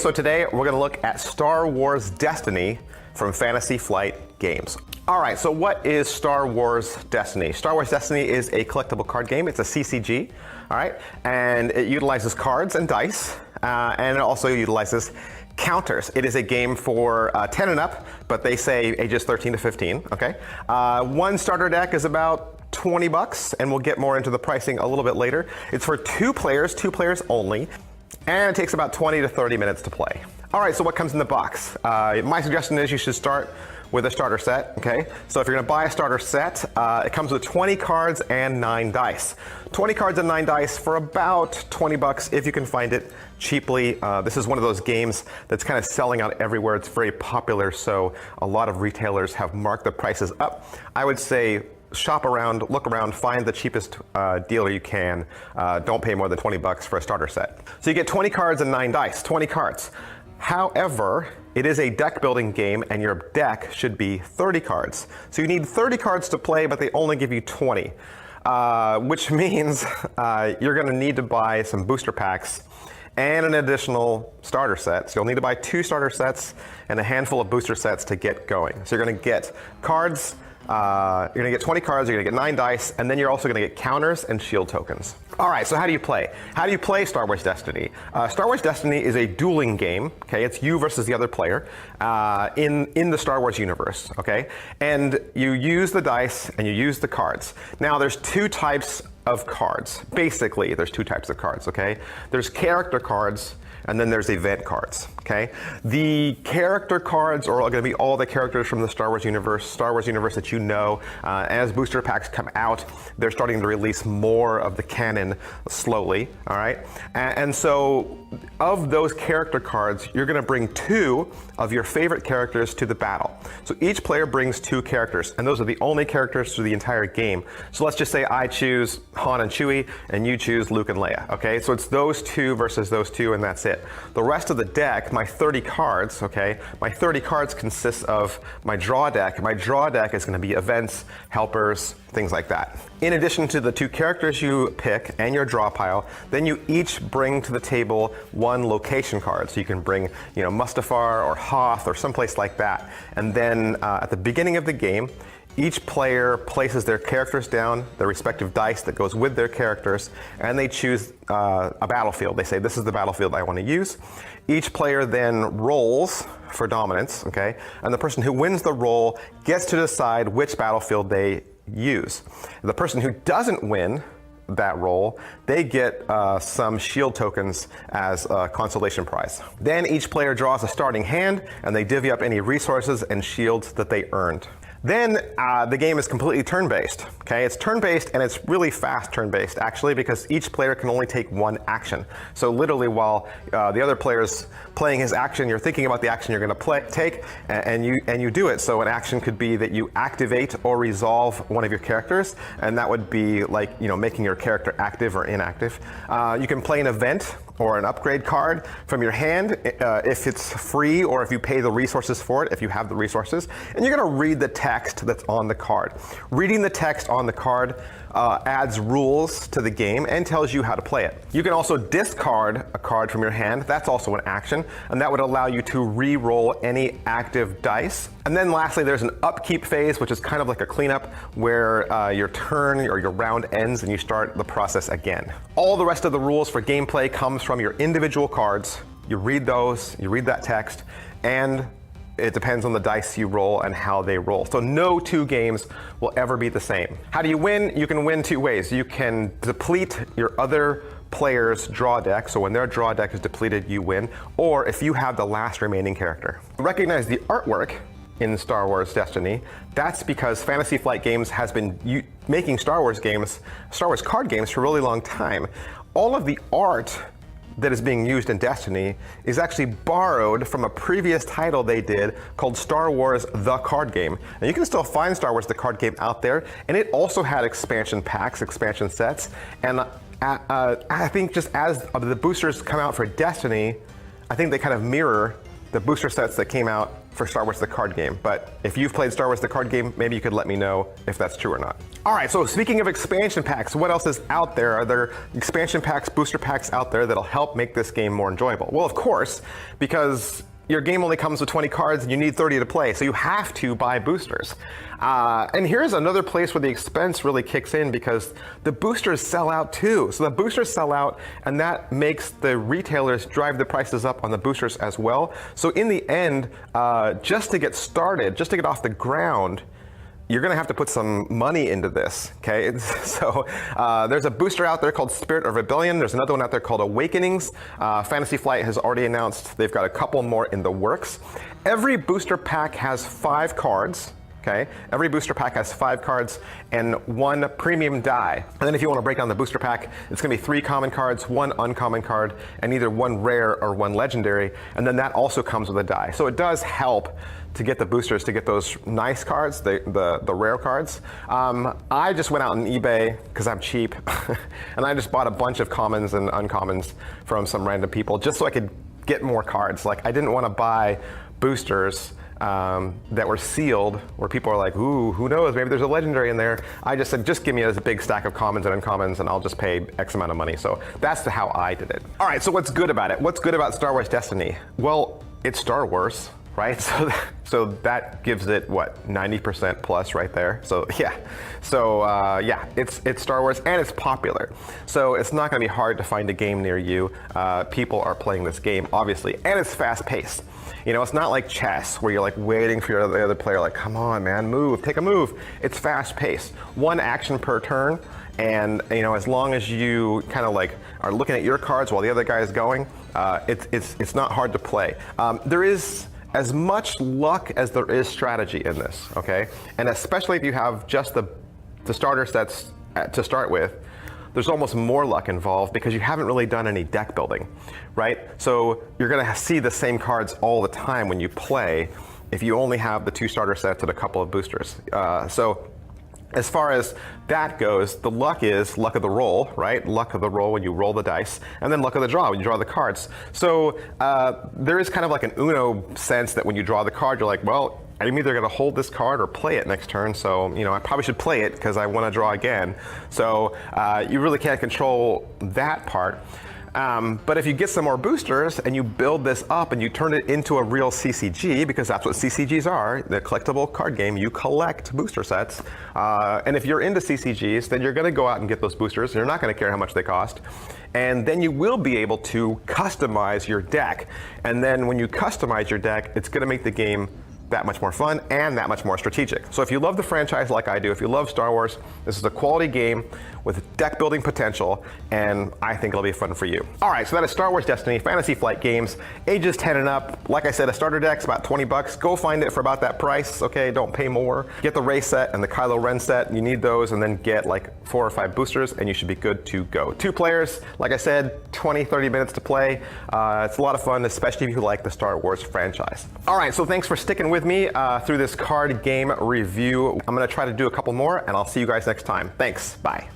so today we're going to look at Star Wars Destiny from Fantasy Flight Games. All right, so what is Star Wars Destiny? Star Wars Destiny is a collectible card game. It's a CCG, all right? And it utilizes cards and dice, and it also utilizes counters. It is a game for 10 and up, but they say ages 13 to 15, okay? One starter deck is about $20, and we'll get more into the pricing a little bit later. It's for two players only, and it takes about 20 to 30 minutes to play. All right, so what comes in the box? My suggestion is you should start with a starter set, okay? So if you're gonna buy a starter set, it comes with 20 cards and 9 dice. 20 cards and 9 dice for about $20 if you can find it cheaply. This is one of those games that's kind of selling out everywhere. It's very popular, so a lot of retailers have marked the prices up. I would say shop around, look around, find the cheapest dealer you can. Don't pay more than $20 for a starter set. So you get 20 cards and 9 dice, 20 cards. However, it is a deck building game and your deck should be 30 cards. So you need 30 cards to play, but they only give you 20, which means you're gonna need to buy some booster packs and an additional starter set. So you'll need to buy 2 starter sets and a handful of booster sets to get going. So you're gonna get cards, you're gonna get 20 cards, you're gonna get 9 dice, and then you're also gonna get counters and shield tokens. All right, so how do you play? How do you play Star Wars Destiny? Star Wars Destiny is a dueling game, okay? It's you versus the other player in the Star Wars universe, okay? And you use the dice and you use the cards. Now there's 2 types of cards. Basically, there's 2 types of cards, okay? There's character cards, and then there's event cards, okay? The character cards are going to be all the characters from the Star Wars universe that you know. As booster packs come out, they're starting to release more of the canon slowly, all right? And so of those character cards, you're going to bring 2 of your favorite characters to the battle. So each player brings 2 characters, and those are the only characters through the entire game. So let's just say I choose Han and Chewie, and you choose Luke and Leia, okay? So it's those 2 versus those 2, and that's it. The rest of the deck, my 30 cards, okay? My 30 cards consists of my draw deck. My draw deck is going to be events, helpers, things like that. In addition to the 2 characters you pick and your draw pile, then you each bring to the table 1 location card. So you can bring, you know, Mustafar or Hoth or someplace like that. And then at the beginning of the game, each player places their characters down, their respective dice that goes with their characters, and they choose a battlefield. They say, this is the battlefield I want to use. Each player then rolls for dominance, okay? And the person who wins the roll gets to decide which battlefield they use. The person who doesn't win that roll, they get some shield tokens as a consolation prize. Then each player draws a starting hand, and they divvy up any resources and shields that they earned. Then the game is completely turn-based, okay? It's turn-based, and it's really fast turn-based, actually, because each player can only take 1 action. So literally, while the other player's playing his action, you're thinking about the action you're gonna take, and you do it. So an action could be that you activate or resolve one of your characters, and that would be like, you know, making your character active or inactive. You can play an event or an upgrade card from your hand if it's free or if you pay the resources for it, if you have the resources. And you're gonna read the text that's on the card. Reading the text on the card adds rules to the game and tells you how to play it. You can also discard a card from your hand. That's also an action, and that would allow you to re-roll any active dice. And then lastly, there's an upkeep phase, which is kind of like a cleanup where your turn or your round ends and you start the process again. All the rest of the rules for gameplay comes from your individual cards. You read those, you read that text, and it depends on the dice you roll and how they roll. So no 2 games will ever be the same. How do you win? You can win 2 ways. You can deplete your other player's draw deck, so when their draw deck is depleted, you win, or if you have the last remaining character. Recognize the artwork in Star Wars Destiny. That's because Fantasy Flight Games has been making Star Wars card games for a really long time. All of the art that is being used in Destiny is actually borrowed from a previous title they did called Star Wars The Card Game. And you can still find Star Wars The Card Game out there, and it also had expansion packs, expansion sets, and I think just as the boosters come out for Destiny, I think they kind of mirror the booster sets that came out for Star Wars the card game. But if you've played Star Wars the card game, maybe you could let me know if that's true or not. All right, so speaking of expansion packs, what else is out there? Are there expansion packs, booster packs out there that'll help make this game more enjoyable? Well, of course, because your game only comes with 20 cards and you need 30 to play, so you have to buy boosters. And here's another place where the expense really kicks in, because the boosters sell out too. So the boosters sell out, and that makes the retailers drive the prices up on the boosters as well. So in the end, just to get started, just to get off the ground, you're gonna have to put some money into this, okay? So there's a booster out there called Spirit of Rebellion. There's another one out there called Awakenings. Fantasy Flight has already announced they've got a couple more in the works. Every booster pack has 5 cards, okay? Every booster pack has 5 cards and 1 premium die. And then if you want to break down the booster pack, it's gonna be 3 common cards, 1 uncommon card, and either 1 rare or 1 legendary. And then that also comes with a die. So it does help to get the boosters, to get those nice cards, the rare cards. I just went out on eBay, because I'm cheap, and I just bought a bunch of commons and uncommons from some random people, just so I could get more cards. Like, I didn't want to buy boosters that were sealed, where people are like, ooh, who knows, maybe there's a legendary in there. I just said, just give me a big stack of commons and uncommons, and I'll just pay X amount of money. So that's how I did it. All right, so what's good about it? What's good about Star Wars Destiny? Well, it's Star Wars, right? So that gives it, what, 90% plus right there. So yeah, yeah, it's Star Wars, and it's popular. So it's not gonna be hard to find a game near you. People are playing this game, obviously, and it's fast paced. You know, it's not like chess where you're like waiting for the other player, like, come on, man, move, take a move. It's fast paced. 1 action per turn, and you know, as long as you kind of like are looking at your cards while the other guy is going, it's not hard to play. There is as much luck as there is strategy in this, okay? And especially if you have just the starter sets to start with, there's almost more luck involved, because you haven't really done any deck building, right? So you're gonna see the same cards all the time when you play, if you only have the 2 starter sets and a couple of boosters. So as far as that goes, the luck is luck of the roll, right? Luck of the roll when you roll the dice, and then luck of the draw when you draw the cards. So there is kind of like an Uno sense that when you draw the card, you're like, well, I'm either gonna hold this card or play it next turn, so you know, I probably should play it because I wanna draw again. So you really can't control that part. But if you get some more boosters and you build this up and you turn it into a real CCG, because that's what CCGs are, the collectible card game, you collect booster sets. And if you're into CCGs, then you're gonna go out and get those boosters. You're not gonna care how much they cost. And then you will be able to customize your deck. And then when you customize your deck, it's gonna make the game that much more fun and that much more strategic. So if you love the franchise like I do, if you love Star Wars, this is a quality game with deck building potential, and I think it'll be fun for you. All right, so that is Star Wars Destiny, Fantasy Flight games, ages 10 and up. Like I said, a starter deck's about 20 bucks. Go find it for about that price, okay? Don't pay more. Get the Rey set and the Kylo Ren set. You need those, and then get like 4 or 5 boosters, and you should be good to go. 2 players, like I said, 20, 30 minutes to play. It's a lot of fun, especially if you like the Star Wars franchise. All right, so thanks for sticking with me through this card game review. I'm gonna try to do a couple more, and I'll see you guys next time. Thanks, bye.